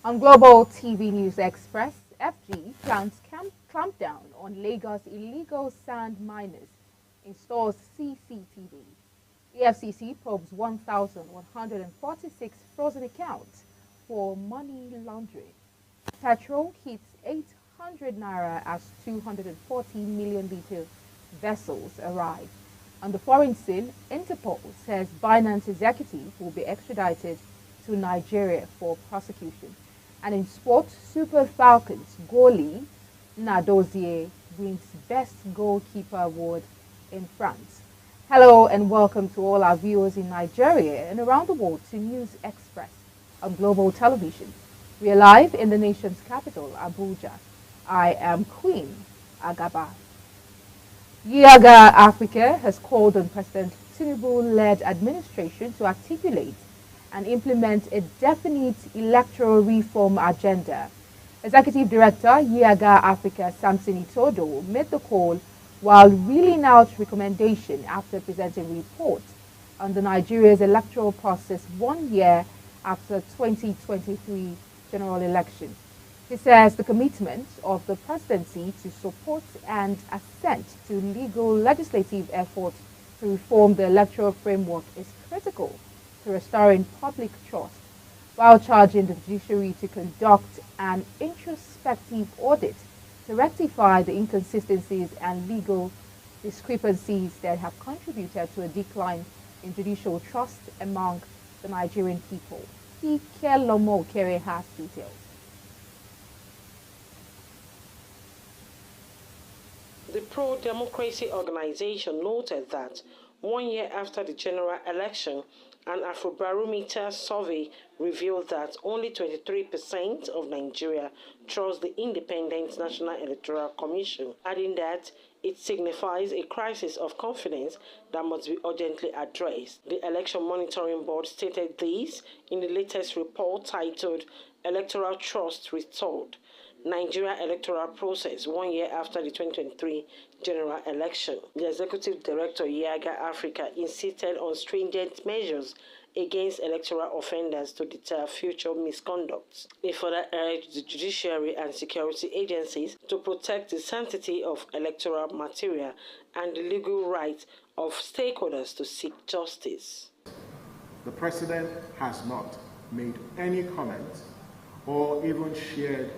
On Global TV News Express, FG plans clampdown on Lagos illegal sand miners, installs CCTV. EFCC probes 1,146 frozen accounts for money laundering. Petrol hits 800 naira as 240 million litre vessels arrive. On the foreign scene, Interpol says Binance executive will be extradited to Nigeria for prosecution. And in sport, Super Falcons goalie Nadozie wins Best Goalkeeper Award in France. Hello and welcome to all our viewers in Nigeria and around the world to News Express on Global Television. We are live in the nation's capital, Abuja. I am Queen Agaba. Yiaga Africa has called on President Tinubu-led administration to articulate and implement a definite electoral reform agenda. Executive Director Yiaga Africa Samson Itodo made the call while reeling out recommendation after presenting reports on the Nigeria's electoral process 1 year after 2023 general election. He says the commitment of the presidency to support and assent to legal legislative efforts to reform the electoral framework is critical to restoring public trust, while charging the judiciary to conduct an introspective audit to rectify the inconsistencies and legal discrepancies that have contributed to a decline in judicial trust among the Nigerian people. Ike Lomo Kere has details. The pro-democracy organization noted that 1 year after the general election, an Afrobarometer survey revealed that only 23% of Nigeria trust the Independent National Electoral Commission, adding that it signifies a crisis of confidence that must be urgently addressed. The Election Monitoring Board stated this in the latest report titled Electoral Trust Restored: Nigeria Electoral Process 1 year after the 2023 general election. The Executive Director, Yiaga Africa, insisted on stringent measures against electoral offenders to deter future misconduct. He further urged the judiciary and security agencies to protect the sanctity of electoral material and the legal right of stakeholders to seek justice. The President has not made any comments or even shared,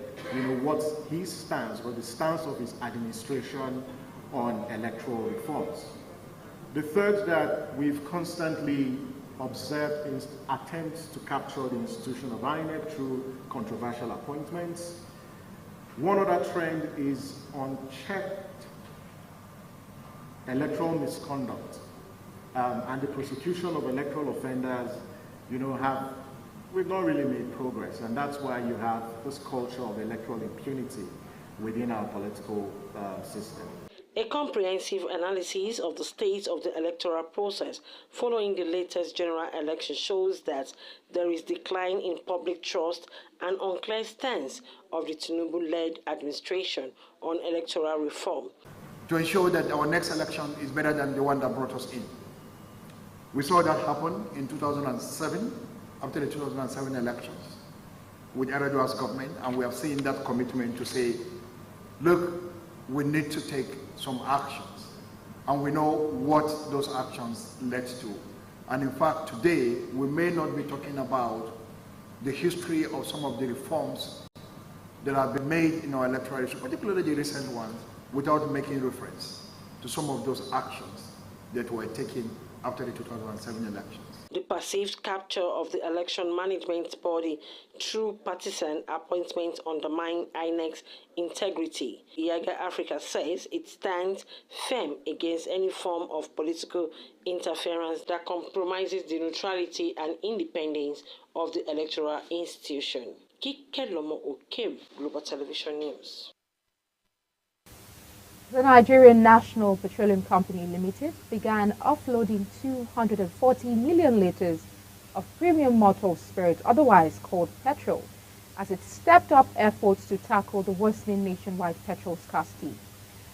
what his stance or the stance of his administration on electoral reforms. The third, that we've constantly observed is attempts to capture the institution of INEC through controversial appointments. One other trend is unchecked electoral misconduct and the prosecution of electoral offenders, we've not really made progress, and that's why you have this culture of electoral impunity within our political system. A comprehensive analysis of the state of the electoral process following the latest general election shows that there is decline in public trust and unclear stance of the Tinubu-led administration on electoral reform. To ensure that our next election is better than the one that brought us in. We saw that happen in 2007, after the 2007 elections, with Erdogan's government, and we have seen that commitment to say, look, we need to take some actions, and we know what those actions led to. And in fact, today, we may not be talking about the history of some of the reforms that have been made in our electoral issue, particularly the recent ones, without making reference to some of those actions that were taken after the 2007 elections. The perceived capture of the election management body through partisan appointments undermine INEC's integrity. Yiaga Africa says it stands firm against any form of political interference that compromises the neutrality and independence of the electoral institution. Kike Lomo Okem, Global Television News. The Nigerian National Petroleum Company Limited began offloading 240 million litres of premium motor spirit, otherwise called petrol, as it stepped up efforts to tackle the worsening nationwide petrol scarcity.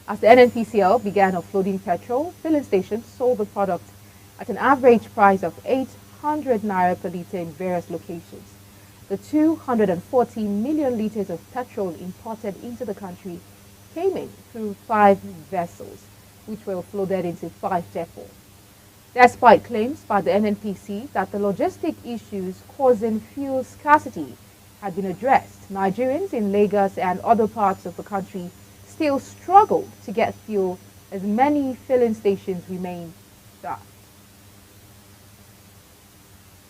As the NNPCL began offloading petrol, filling stations sold the product at an average price of 800 naira per litre in various locations. The 240 million liters of petrol imported into the country came in through 5 vessels, which were floated into 5 depots. Despite claims by the NNPC that the logistic issues causing fuel scarcity had been addressed, Nigerians in Lagos and other parts of the country still struggle to get fuel as many filling stations remain staffed.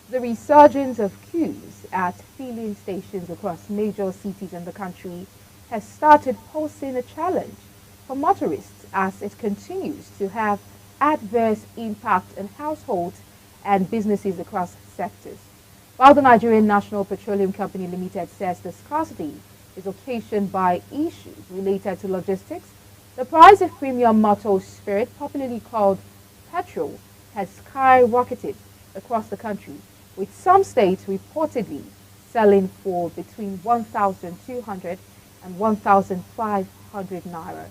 The resurgence of queues at filling stations across major cities in the country has started posing a challenge for motorists as it continues to have adverse impact on households and businesses across sectors. While the Nigerian National Petroleum Company Limited says the scarcity is occasioned by issues related to logistics, the price of premium motor spirit, popularly called petrol, has skyrocketed across the country, with some states reportedly selling for between 1,200 and 1,500 naira.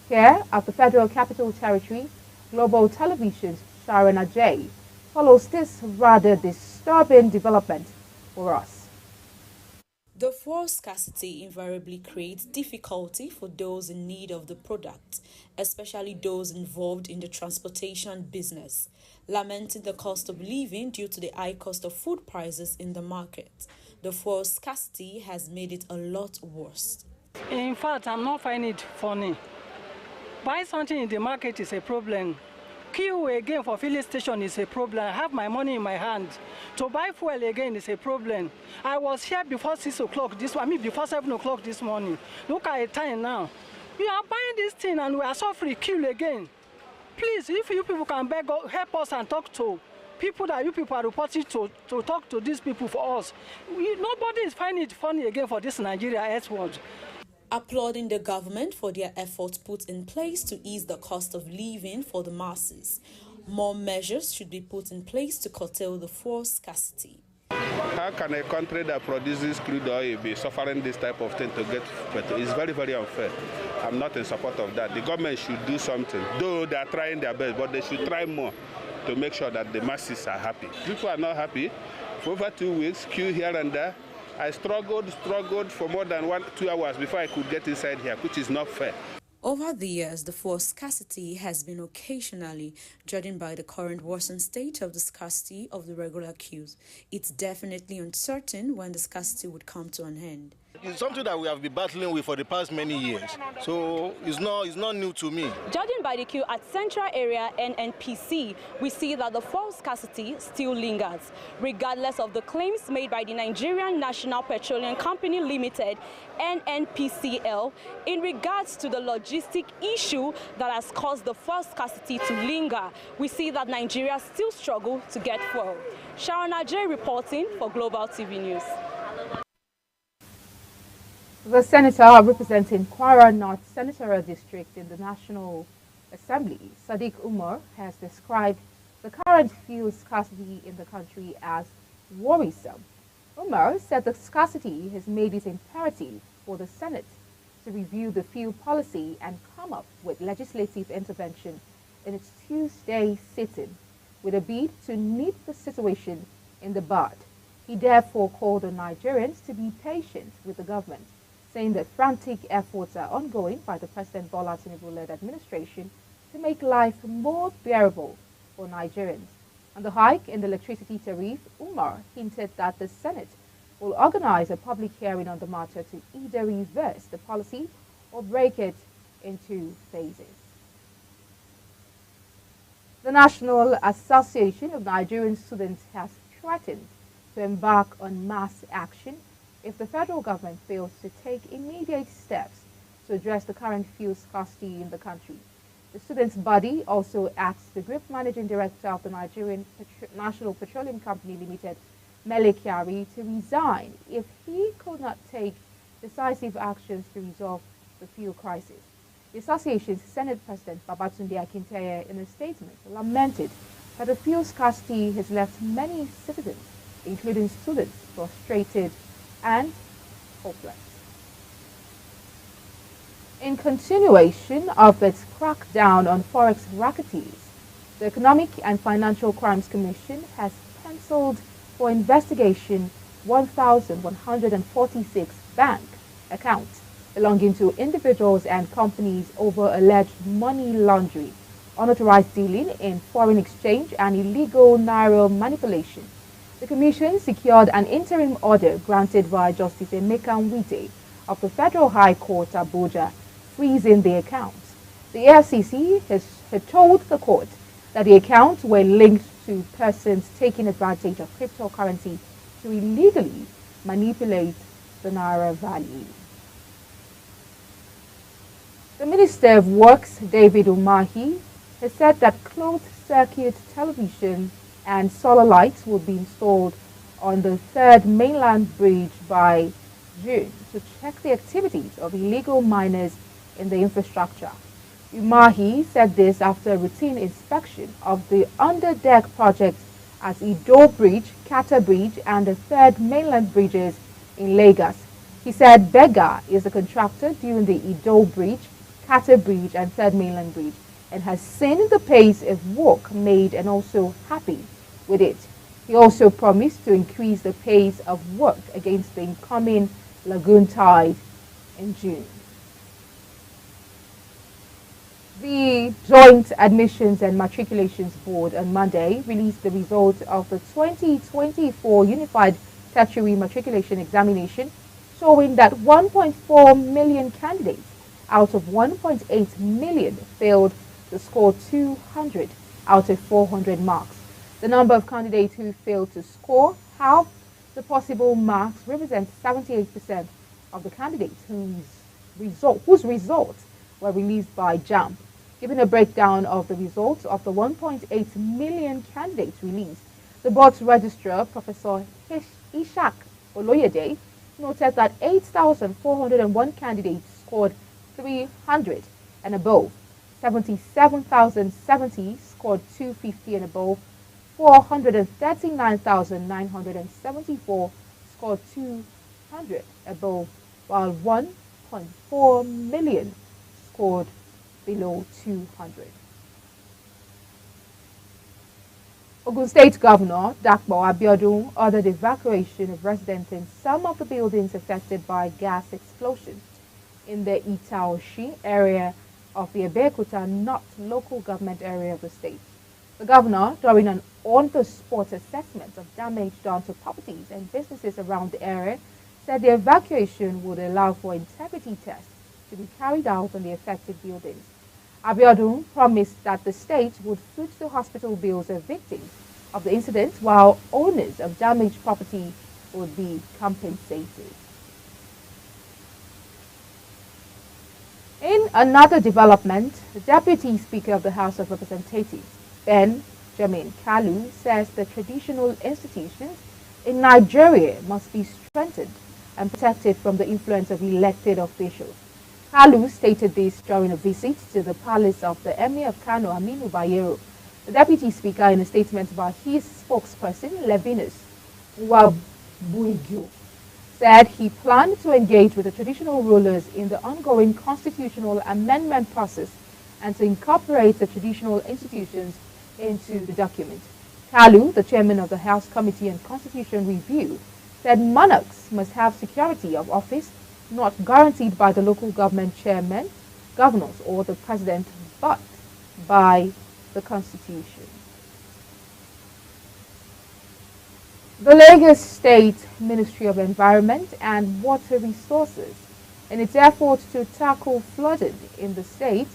Here at the Federal Capital Territory, Global Television's Sharon Ajay follows this rather disturbing development for us. The fuel scarcity invariably creates difficulty for those in need of the product, especially those involved in the transportation business, lamenting the cost of living due to the high cost of food prices in the market. The fuel scarcity has made it a lot worse. In fact, I'm not finding it funny. Buying something in the market is a problem. Queue again for filling station is a problem. I have my money in my hand. To buy fuel again is a problem. I was here before 6 o'clock before 7 o'clock this morning. Look at the time now. We are buying this thing and we are suffering queue again. Please, if you people can beg, help us and talk to people that you people are reporting to talk to these people for us. Nobody is finding it funny again for this Nigeria S-word. Applauding the government for their efforts put in place to ease the cost of living for the masses. More measures should be put in place to curtail the fuel scarcity. How can a country that produces crude oil be suffering this type of thing to get better? It's very, very unfair. I'm not in support of that. The government should do something. Though they are trying their best, but they should try more to make sure that the masses are happy. People are not happy. For over 2 weeks, queue here and there. I struggled for more than 2 hours before I could get inside here, which is not fair. Over the years, the fuel scarcity has been occasionally, judging by the current worsened state of the scarcity of the regular queues. It's definitely uncertain when the scarcity would come to an end. It's something that we have been battling with for the past many years, so it's not new to me. Judging by the queue at Central Area NNPC, we see that the fuel scarcity still lingers, regardless of the claims made by the Nigerian National Petroleum Company Limited, NNPCL, in regards to the logistic issue that has caused the fuel scarcity to linger. We see that Nigeria still struggles to get fuel. Sharon Ajay reporting for Global TV News. The senator representing Kwara North Senatorial District in the National Assembly, Sadiq Umar, has described the current fuel scarcity in the country as worrisome. Umar said the scarcity has made it imperative for the Senate to review the fuel policy and come up with legislative intervention in its Tuesday sitting with a bid to nip the situation in the bud. He therefore called on Nigerians to be patient with the government, saying that frantic efforts are ongoing by the President Bola Tinubu-led administration to make life more bearable for Nigerians. On the hike in the electricity tariff, Umar hinted that the Senate will organize a public hearing on the matter to either reverse the policy or break it into phases. The National Association of Nigerian Students has threatened to embark on mass action if the federal government fails to take immediate steps to address the current fuel scarcity in the country. The students' body also asked the group managing director of the Nigerian National Petroleum Company Limited, Mele Kyari, to resign if he could not take decisive actions to resolve the fuel crisis. The association's Senate President Babatunde Akinteye, in a statement, lamented that the fuel scarcity has left many citizens, including students, frustrated and hopeless. In continuation of its crackdown on forex racketeers, the Economic and Financial Crimes Commission has penciled for investigation 1,146 bank accounts belonging to individuals and companies over alleged money laundering, unauthorized dealing in foreign exchange, and illegal naira manipulation. The Commission secured an interim order granted by Justice Emeka Nwite of the Federal High Court, Abuja, freezing the accounts. The FCC had told the court that the accounts were linked to persons taking advantage of cryptocurrency to illegally manipulate the naira value. The Minister of Works, David Umahi, has said that closed-circuit television and solar lights will be installed on the third mainland bridge by June to check the activities of illegal miners in the infrastructure. Umahi said this after a routine inspection of the under-deck projects at Ido Bridge, Kata Bridge, and the third mainland bridges in Lagos. He said Bega is the contractor during the Ido Bridge, Kata Bridge, and third mainland bridge, and has seen the pace of work made and also happy with it. He also promised to increase the pace of work against the incoming lagoon tide in June. The Joint Admissions and Matriculations Board on Monday released the results of the 2024 Unified Tertiary Matriculation Examination, showing that 1.4 million candidates out of 1.8 million failed to score 200 out of 400 marks. The number of candidates who failed to score half the possible marks represents 78% of the candidates whose results were released by JAMB. Giving a breakdown of the results of the 1.8 million candidates released, the board's registrar, Professor Ishak Oloyede, noted that 8,401 candidates scored 300 and above, 77,070 scored 250 and above, 439,974 scored 200 above, while 1.4 million scored below 200. Ogun State Governor Dakpo Abiodun ordered evacuation of residents in some of the buildings affected by gas explosions in the Itaoshi area of the Abeokuta North local government area of the state. The governor, during an on-the-spot assessment of damage done to properties and businesses around the area, said the evacuation would allow for integrity tests to be carried out on the affected buildings. Abiodun promised that the state would foot the hospital bills of victims of the incident, while owners of damaged property would be compensated. In another development, the Deputy Speaker of the House of Representatives, Benjamin Kalu, says the traditional institutions in Nigeria must be strengthened and protected from the influence of elected officials. Kalu stated this during a visit to the palace of the Emir of Kano, Aminu Bayero. The Deputy Speaker, in a statement by his spokesperson, Levinus Wabuigio, said he planned to engage with the traditional rulers in the ongoing constitutional amendment process and to incorporate the traditional institutions into the document. Kalu, the chairman of the House Committee on Constitution Review, said monarchs must have security of office not guaranteed by the local government chairman, governors, or the president, but by the Constitution. The Lagos State Ministry of Environment and Water Resources, in its efforts to tackle flooding in the state,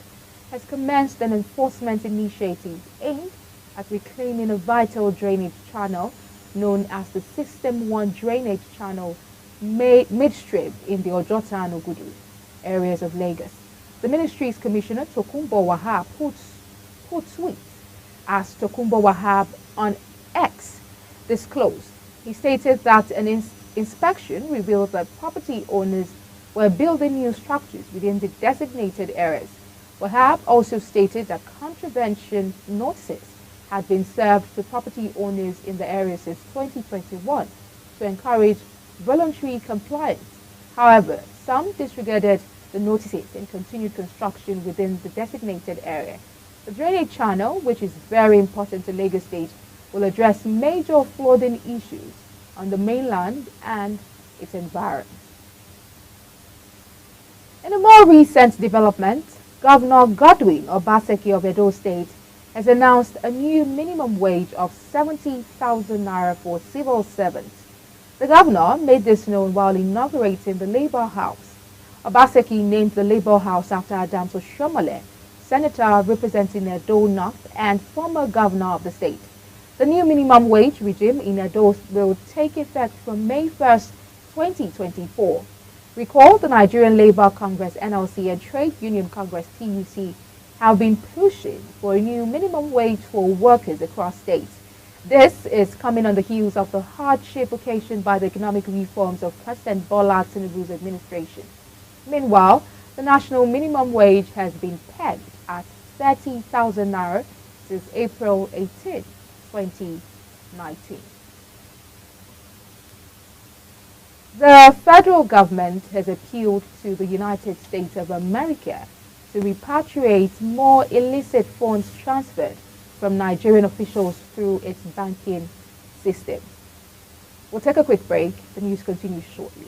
has commenced an enforcement initiative aimed at reclaiming a vital drainage channel known as the System 1 Drainage Channel midstream in the Ojota and Ogudu areas of Lagos. The ministry's commissioner, Tokunbo Wahab, put tweets as Tokunbo Wahab on X disclosed. He stated that an inspection revealed that property owners were building new structures within the designated areas. Wahab also stated that contravention notices had been served to property owners in the area since 2021 to encourage voluntary compliance. However, some disregarded the notices and continued construction within the designated area. The drainage channel, which is very important to Lagos State, will address major flooding issues on the mainland and its environs. In a more recent development, Governor Godwin Obaseki of Edo State has announced a new minimum wage of 70,000 naira for civil servants. The governor made this known while inaugurating the Labour House. Obaseki named the Labour House after Adams Oshomole, senator representing Edo North and former governor of the state. The new minimum wage regime in Edo will take effect from May 1st, 2024. Recall the Nigerian Labour Congress NLC and Trade Union Congress TUC have been pushing for a new minimum wage for workers across states. This is coming on the heels of the hardship occasioned by the economic reforms of President Bola Tinubu's administration. Meanwhile, the national minimum wage has been pegged at 30,000 naira since April 18, 2019. The federal government has appealed to the United States of America to repatriate more illicit funds transferred from Nigerian officials through its banking system. We'll take a quick break. The news continues shortly.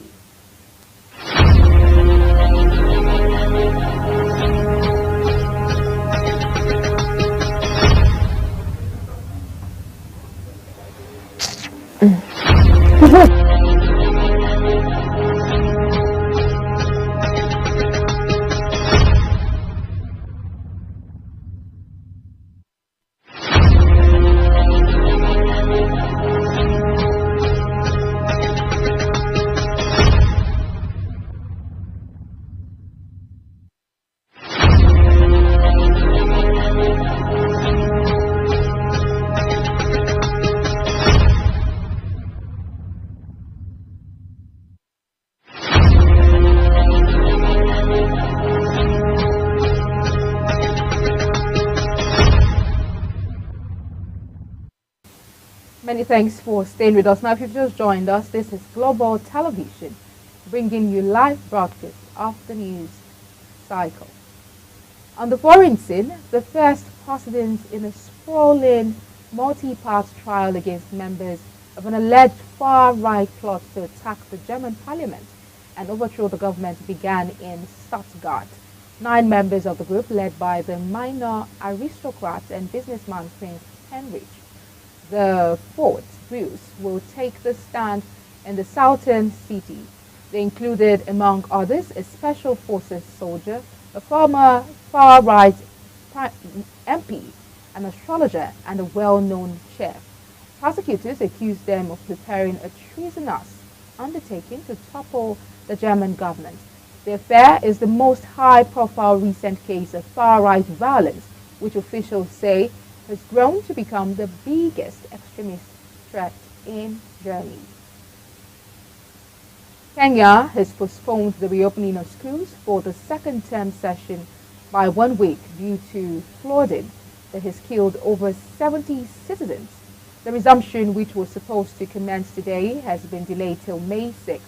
Many thanks for staying with us. Now, if you've just joined us, this is Global Television, bringing you live broadcasts of the news cycle. On the foreign scene, the first proceedings in a sprawling multi-part trial against members of an alleged far-right plot to attack the German parliament and overthrow the government began in Stuttgart. 9 members of the group, led by the minor aristocrat and businessman Prince Heinrich the Fourth, Bruce, will take the stand in the southern city. They included, among others, a special forces soldier, a former far-right MP, an astrologer, and a well-known chef. Prosecutors accused them of preparing a treasonous undertaking to topple the German government. The affair is the most high-profile recent case of far-right violence, which officials say has grown to become the biggest extremist threat in Germany. Kenya has postponed the reopening of schools for the second term session by 1 week due to flooding that has killed over 70 citizens. The resumption, which was supposed to commence today, has been delayed till May 6th.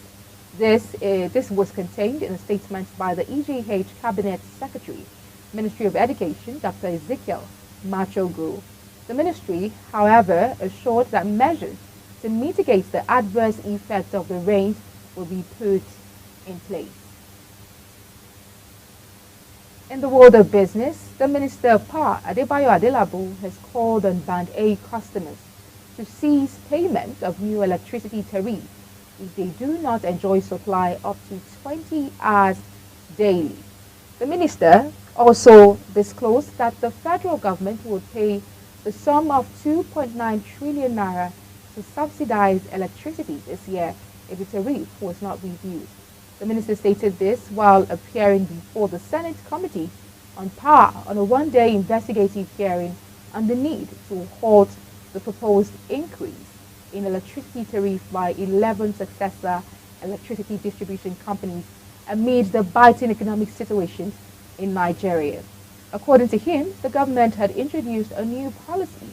This was contained in a statement by the EJH Cabinet Secretary, Ministry of Education, Dr. Ezekiel Machogu. The ministry, however, assured that measures to mitigate the adverse effects of the rains will be put in place. In the world of business, the Minister of Power, Adebayo Adelabu, has called on Band A customers to cease payment of new electricity tariff if they do not enjoy supply up to 20 hours daily. The minister also disclosed that the federal government would pay the sum of 2.9 trillion naira to subsidize electricity this year if the tariff was not reviewed. The minister stated this while appearing before the Senate Committee on Power on a one-day investigative hearing on the need to halt the proposed increase in electricity tariff by 11 successor electricity distribution companies amid the biting economic situation in Nigeria. According to him, the government had introduced a new policy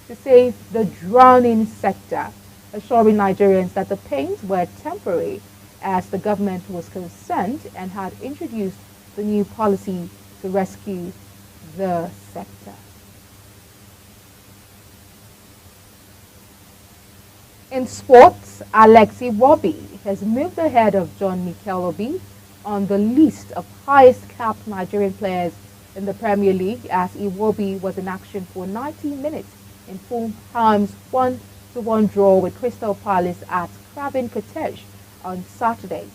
to save the drowning sector, assuring Nigerians that the pains were temporary as the government was concerned and had introduced the new policy to rescue the sector. In sports, Alex Iwobi has moved ahead of John Mikel Obi on the list of highest capped Nigerian players in the Premier League, as Iwobi was in action for 90 minutes in Fulham's 1-1 draw with Crystal Palace at Craven Cottage on Saturday,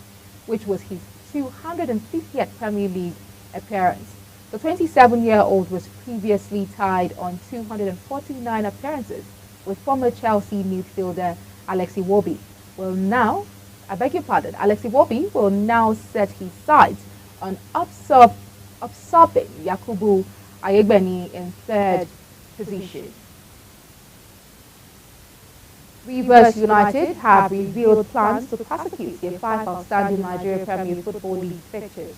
which was his 250th Premier League appearance. The 27-year-old was previously tied on 249 appearances with former Chelsea midfielder Alex Iwobi. Alex Iwobi will now set his sights on absorbing Yakubu Ayegbeni in third position. Rivers United have revealed plans to prosecute their 5 outstanding Nigeria Premier Football League fixtures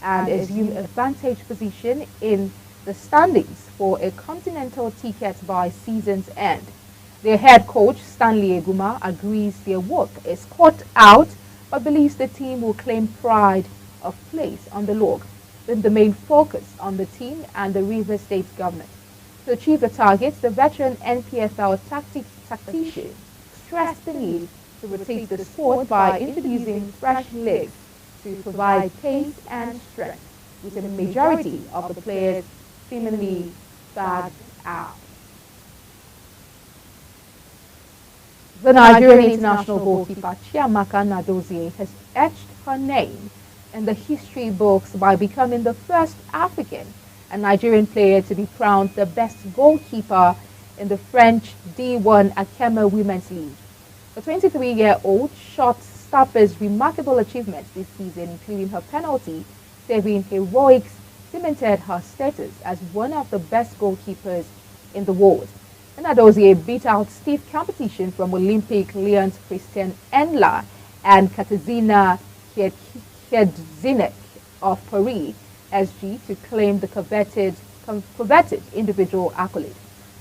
and assume a vantage position in the standings for a continental ticket by season's end. Their head coach, Stanley Eguma, agrees their work is cut out, but believes the team will claim pride of place on the log, with the main focus on the team and the Rivers State government. To achieve the targets, the veteran NPFL tactician stressed the need to rotate the sport by introducing fresh legs to provide pace and strength, with a majority of the players seemingly bagged out. The Nigerian international goalkeeper Chiamaka Nnadozie has etched her name in the history books by becoming the first African and Nigerian player to be crowned the best goalkeeper in the French D1 Akema Women's League. The 23-year-old shot-stopper's remarkable achievements this season, including her penalty-saving heroics, cemented her status as one of the best goalkeepers in the world. Nnadozie beat out stiff competition from Olympic Lyon's Christian Endler and Katarzyna Kiedzinek of Paris SG to claim the coveted individual accolade.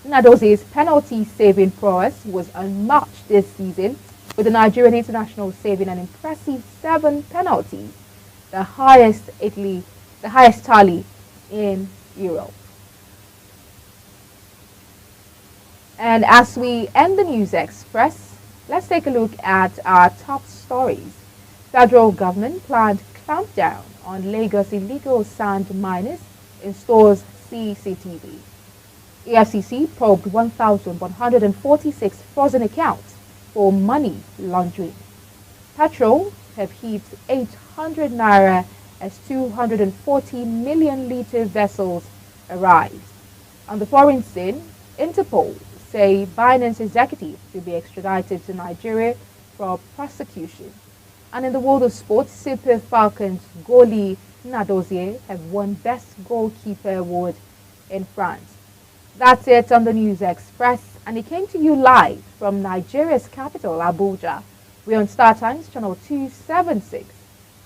Nnadozie's penalty-saving prowess was unmatched this season, with the Nigerian international saving an impressive 7 penalties, the highest tally in Europe. And as we end the News Express, let's take a look at our top stories. Federal government planned clampdown on Lagos illegal sand miners instals CCTV. EFCC probed 1,146 frozen accounts for money laundering. Petrol have hit 800 naira as 240 million litre vessels arrived. On the foreign scene, Interpol say Binance executive to be extradited to Nigeria for prosecution. And in the world of sports, Super Falcons goalie Nnadozie have won Best Goalkeeper Award in France. That's it on the News Express, and it came to you live from Nigeria's capital, Abuja. We're on StarTimes channel 276.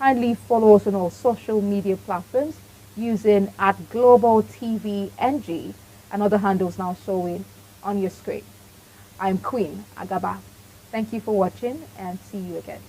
Kindly follow us on all social media platforms using @GlobalTVNG and other handles now showing on your screen. I'm Queen Agaba. Thank you for watching and see you again.